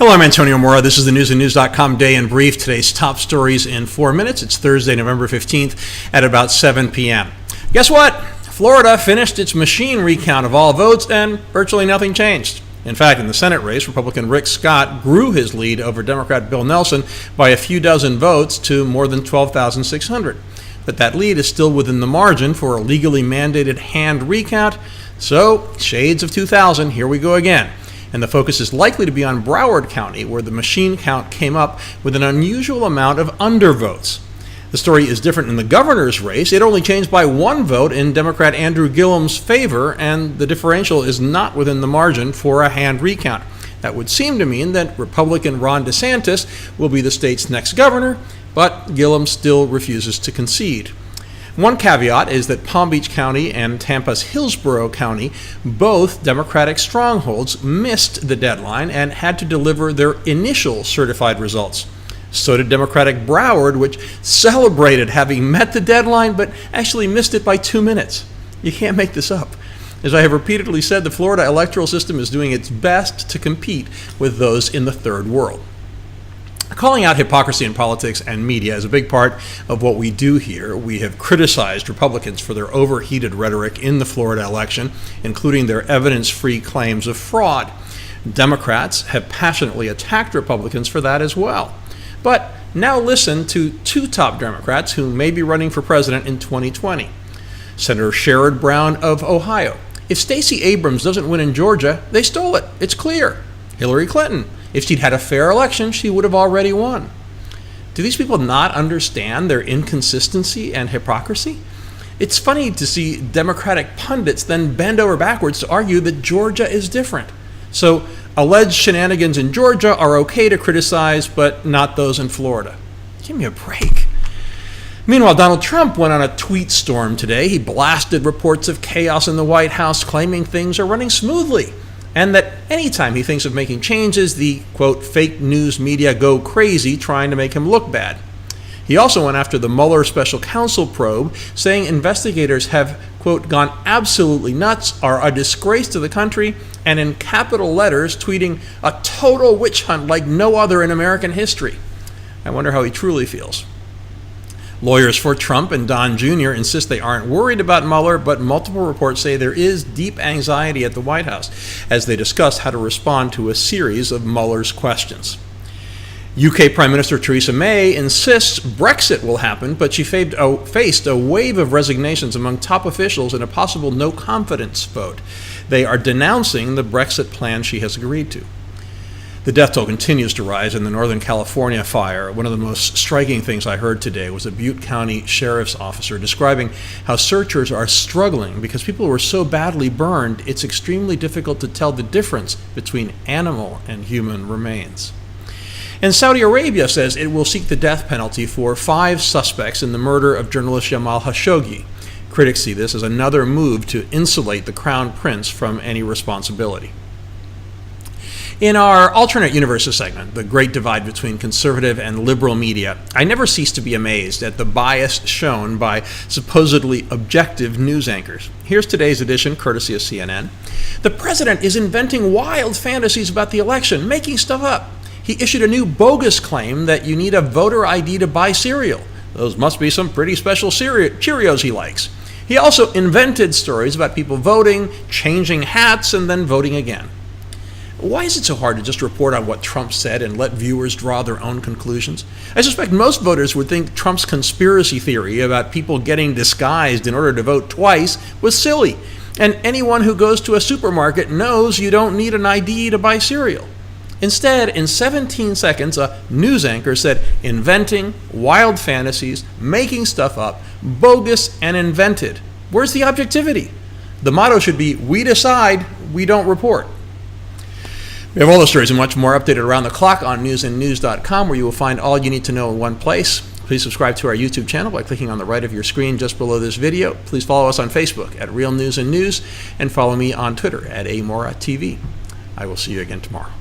Hello, I'm Antonio Mora. This is the newsandnews.com Day in Brief. Today's top stories in 4 minutes. It's Thursday, November 15th at about 7 p.m. Guess what? Florida finished its machine recount of all votes and virtually nothing changed. In fact, in the Senate race, Republican Rick Scott grew his lead over Democrat Bill Nelson by a few dozen votes to more than 12,600. But that lead is still within the margin for a legally mandated hand recount. So, shades of 2000, here we go again. And the focus is likely to be on Broward County, where the machine count came up with an unusual amount of undervotes. The story is different in the governor's race. It only changed by one vote in Democrat Andrew Gillum's favor, and the differential is not within the margin for a hand recount. That would seem to mean that Republican Ron DeSantis will be the state's next governor, but Gillum still refuses to concede. One caveat is that Palm Beach County and Tampa's Hillsborough County, both Democratic strongholds, missed the deadline and had to deliver their initial certified results. So did Democratic Broward, which celebrated having met the deadline but actually missed it by 2 minutes. You can't make this up. As I have repeatedly said, the Florida electoral system is doing its best to compete with those in the third world. Calling out hypocrisy in politics and media is a big part of what we do here. We have criticized Republicans for their overheated rhetoric in the Florida election, including their evidence-free claims of fraud. Democrats have passionately attacked Republicans for that as well. But now listen to two top Democrats who may be running for president in 2020. Senator Sherrod Brown of Ohio. If Stacey Abrams doesn't win in Georgia, they stole it. It's clear. Hillary Clinton. If she'd had a fair election, she would have already won. Do these people not understand their inconsistency and hypocrisy? It's funny to see Democratic pundits then bend over backwards to argue that Georgia is different. So alleged shenanigans in Georgia are okay to criticize, but not those in Florida. Give me a break. Meanwhile, Donald Trump went on a tweet storm today. He blasted reports of chaos in the White House, claiming things are running smoothly, and that anytime he thinks of making changes, the, quote, fake news media go crazy trying to make him look bad. He also went after the Mueller special counsel probe, saying investigators have, quote, gone absolutely nuts, are a disgrace to the country, and in capital letters tweeting a total witch hunt like no other in American history. I wonder how he truly feels. Lawyers for Trump and Don Jr. insist they aren't worried about Mueller, but multiple reports say there is deep anxiety at the White House as they discuss how to respond to a series of Mueller's questions. UK Prime Minister Theresa May insists Brexit will happen, but she faced a wave of resignations among top officials in a possible no-confidence vote. They are denouncing the Brexit plan she has agreed to. The death toll continues to rise in the Northern California fire. One of the most striking things I heard today was a Butte County sheriff's officer describing how searchers are struggling because people were so badly burned, it's extremely difficult to tell the difference between animal and human remains. And Saudi Arabia says it will seek the death penalty for 5 suspects in the murder of journalist Jamal Khashoggi. Critics see this as another move to insulate the crown prince from any responsibility. In our alternate universes segment, The Great Divide Between Conservative and Liberal Media, I never cease to be amazed at the bias shown by supposedly objective news anchors. Here's today's edition, courtesy of CNN. The president is inventing wild fantasies about the election, making stuff up. He issued a new bogus claim that you need a voter ID to buy cereal. Those must be some pretty special Cheerios he likes. He also invented stories about people voting, changing hats, and then voting again. Why is it so hard to just report on what Trump said and let viewers draw their own conclusions? I suspect most voters would think Trump's conspiracy theory about people getting disguised in order to vote twice was silly. And anyone who goes to a supermarket knows you don't need an ID to buy cereal. Instead, in 17 seconds, a news anchor said inventing, wild fantasies, making stuff up, bogus and invented. Where's the objectivity? The motto should be, we decide, we don't report. We have all those stories and much more updated around the clock on newsandnews.com, where you will find all you need to know in one place. Please subscribe to our YouTube channel by clicking on the right of your screen just below this video. Please follow us on Facebook at Real News and News, and follow me on Twitter at AMoraTV. I will see you again tomorrow.